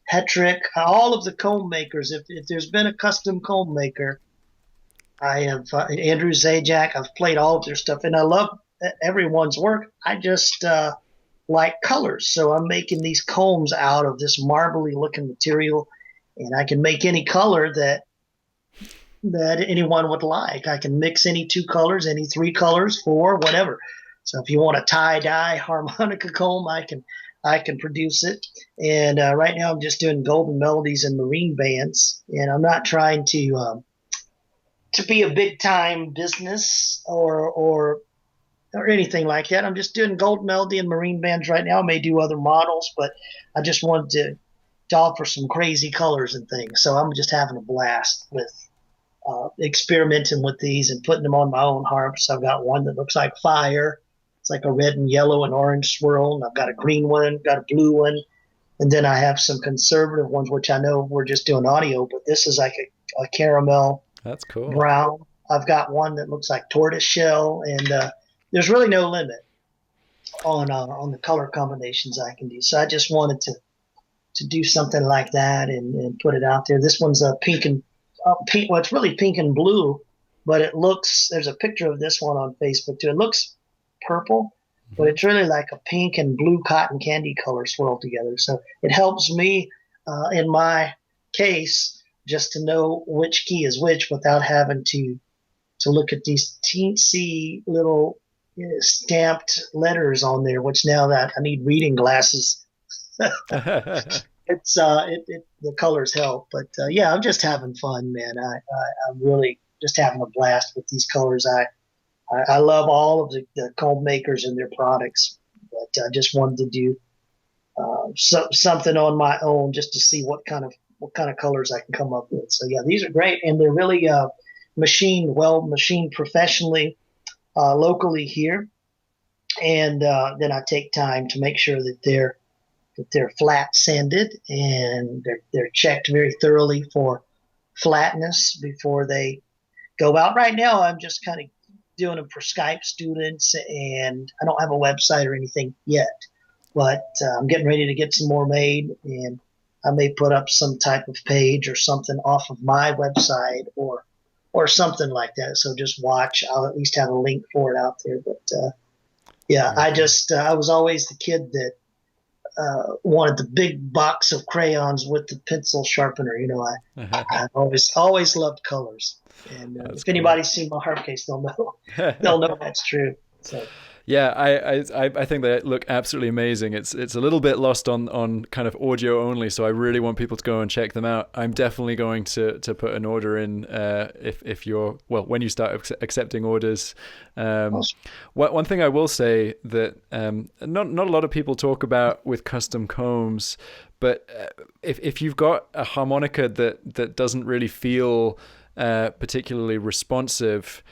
Speaker 2: Hetrick, all of the comb makers. If there's been a custom comb maker, I have Andrew Zajac. I've played all of their stuff, and I love everyone's work. I just like colors, so I'm making these combs out of this marbly looking material, and I can make any color that anyone would like. I can mix any 2 colors, any 3 colors, 4, whatever. So if you want a tie-dye harmonica comb, I can produce it. And right now I'm just doing golden melodies and marine bands, and I'm not trying to be a big time business or anything like that. I'm just doing gold melody and marine bands right now. I may do other models, but I just wanted to offer some crazy colors and things. So I'm just having a blast with experimenting with these and putting them on my own harps. I've got one that looks like fire. It's like a red and yellow and orange swirl. And I've got a green one, got a blue one. And then I have some conservative ones, which I know we're just doing audio, but this is like a caramel.
Speaker 1: That's cool.
Speaker 2: Brown. I've got one that looks like tortoise shell, and there's really no limit on the color combinations I can do. So I just wanted to do something like that and put it out there. This one's a pink. Well, it's really pink and blue, but it looks. There's a picture of this one on Facebook too. It looks purple, but it's really like a pink and blue cotton candy color swirled together. So it helps me in my case just to know which key is which without having to look at these teensy little stamped letters on there, which now that I need reading glasses, it's the colors help. But yeah, I'm just having fun, man. I'm really just having a blast with these colors. I love all of the comb makers and their products, but I just wanted to do something on my own just to see what kind of colors I can come up with. So yeah, these are great, and they're really machined professionally locally here, and then I take time to make sure that they're flat sanded and they're checked very thoroughly for flatness before they go out. Right now, I'm just kind of doing them for Skype students, and I don't have a website or anything yet, but I'm getting ready to get some more made, and I may put up some type of page or something off of my website or something like that. So just watch. I'll at least have a link for it out there. But yeah, I was always the kid that wanted the big box of crayons with the pencil sharpener. I've always loved colors. And if anybody's seen my harp case, they'll know that's true. So.
Speaker 1: Yeah, I think they look absolutely amazing. It's a little bit lost on kind of audio only, so I really want people to go and check them out. I'm definitely going to put an order in if you're, well, when you start accepting orders. One thing I will say that not a lot of people talk about with custom combs, but if you've got a harmonica that doesn't really feel particularly responsive.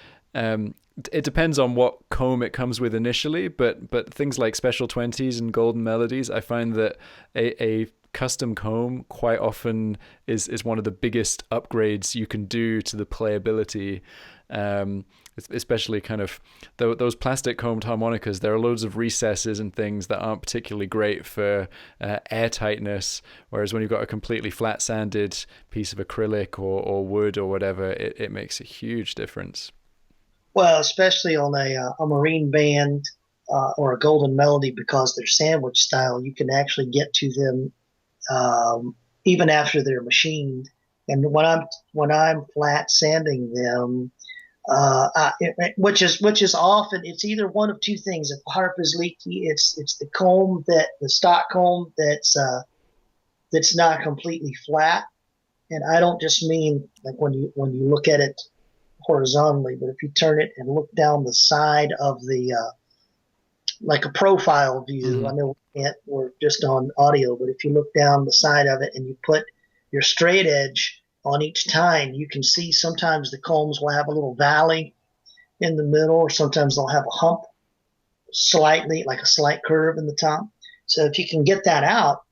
Speaker 1: It depends on what comb it comes with initially, but things like special 20s and golden melodies, I find that a custom comb quite often is one of the biggest upgrades you can do to the playability. Especially kind of those plastic combed harmonicas, there are loads of recesses and things that aren't particularly great for air tightness, whereas when you've got a completely flat sanded piece of acrylic or wood or whatever, it makes a huge difference.
Speaker 2: Well, especially on a marine band or a golden melody, because they're sandwich style, you can actually get to them even after they're machined. And when I'm flat sanding them, which is often, it's either one of two things. If the harp is leaky, it's the stock comb that's not completely flat. And I don't just mean like when you look at it horizontally, but if you turn it and look down the side of the like a profile view. I know we're just on audio, but if you look down the side of it and you put your straight edge on each tine, you can see sometimes the combs will have a little valley in the middle, or sometimes they'll have a hump slightly, like a slight curve in the top. So if you can get that out,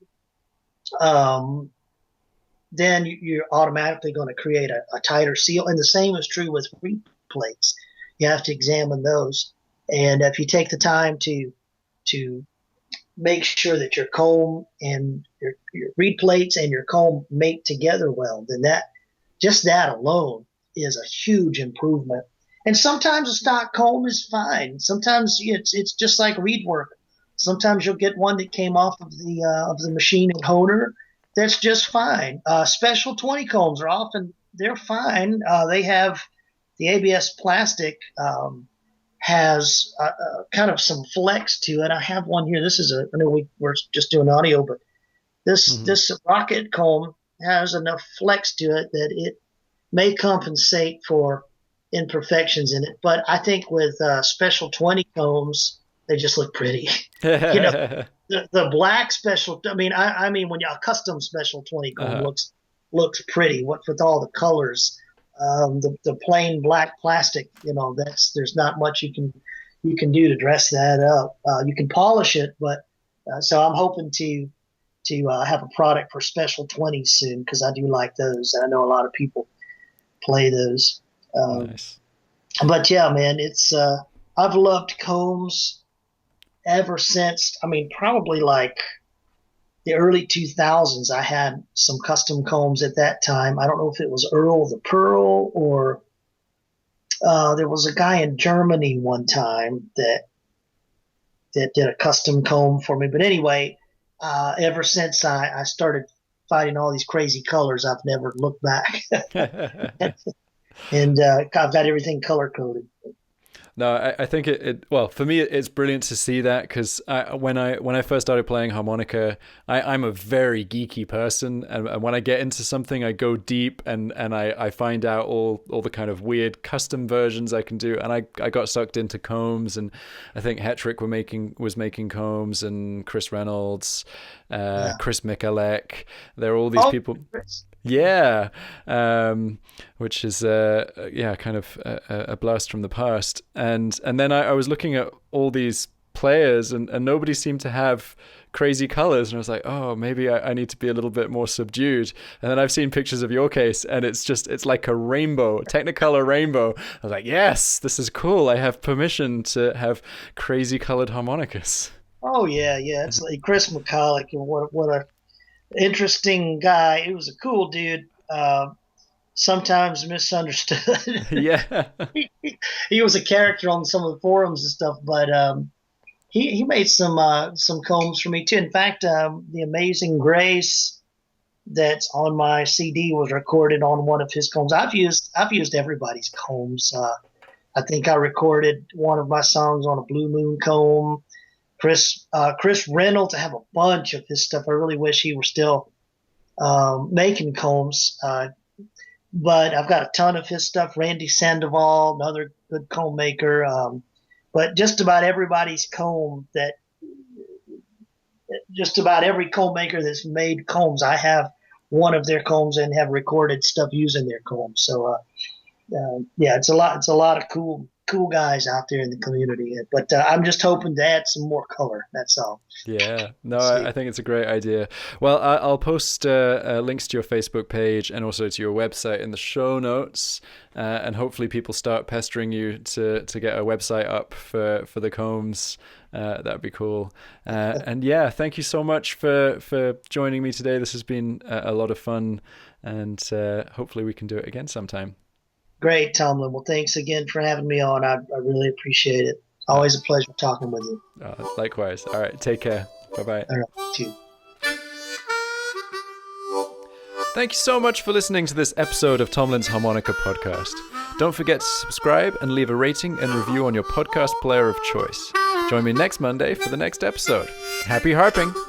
Speaker 2: then you're automatically going to create a tighter seal. And the same is true with reed plates. You have to examine those. And if you take the time to make sure that your comb and your reed plates and your comb mate together well, then that alone is a huge improvement. And sometimes a stock comb is fine. Sometimes it's just like reed work. Sometimes you'll get one that came off of the machine at Honer. That's just fine. Special 20 combs they're fine. They have the ABS plastic has kind of some flex to it. I have one here. I know we're just doing audio, but this rocket comb has enough flex to it that it may compensate for imperfections in it. But I think with special 20 combs, they just look pretty. The black special. I mean, when a custom special 20 comb looks pretty. What with all the colors. The plain black plastic, there's not much you can do to dress that up. You can polish it, but so I'm hoping to have a product for special 20s soon, because I do like those. I know a lot of people play those.
Speaker 1: Nice.
Speaker 2: But yeah, man, it's I've loved combs ever since. I mean, probably like the early 2000s. I had some custom combs at that time. I don't know if it was Earl the Pearl or there was a guy in Germany one time that did a custom comb for me. But anyway, ever since I started fighting all these crazy colors, I've never looked back. And I've got everything color coded.
Speaker 1: No, I think well, for me, it's brilliant to see that, because when I first started playing harmonica, I'm a very geeky person, and when I get into something, I go deep and I find out all the kind of weird custom versions I can do, and I got sucked into combs, and I think Hetrick was making combs, and Chris Reynolds, Chris Michalek, there are all these people.
Speaker 2: Chris.
Speaker 1: Yeah, which is kind of a blast from the past, and then I was looking at all these players, and nobody seemed to have crazy colors, and I was like, oh, maybe I need to be a little bit more subdued. And then I've seen pictures of your case, and it's like a rainbow, Technicolor rainbow. I was like, yes, this is cool. I have permission to have crazy colored harmonicas.
Speaker 2: Oh yeah, it's like Chris McCulloch, and what a interesting guy. He was a cool dude. Sometimes misunderstood.
Speaker 1: Yeah.
Speaker 2: He was a character on some of the forums and stuff, but he made some combs for me too. In fact, the Amazing Grace that's on my CD was recorded on one of his combs. I've used everybody's combs. I think I recorded one of my songs on a Blue Moon comb. Chris Reynolds, I have a bunch of his stuff. I really wish he were still making combs. But I've got a ton of his stuff. Randy Sandoval, another good comb maker. But just about everybody's comb just about every comb maker that's made combs, I have one of their combs and have recorded stuff using their combs. So, yeah, it's a lot of cool guys out there in the community. But I'm just hoping to add some more color. That's all.
Speaker 1: Yeah, no, I think it's a great idea. Well, I'll post links to your Facebook page and also to your website in the show notes, and hopefully people start pestering you to get a website up for the combs. That'd be cool. And yeah, thank you so much for joining me today. This has been a lot of fun, and hopefully we can do it again sometime.
Speaker 2: Great, Tomlin. Well, thanks again for having me on. I really appreciate it. Always a pleasure talking with you.
Speaker 1: Likewise. All right. Take care. Bye-bye.
Speaker 2: All right. Too.
Speaker 1: Thank you so much for listening to this episode of Tomlin's Harmonica podcast. Don't forget to subscribe and leave a rating and review on your podcast player of choice. Join me next Monday for the next episode. Happy harping!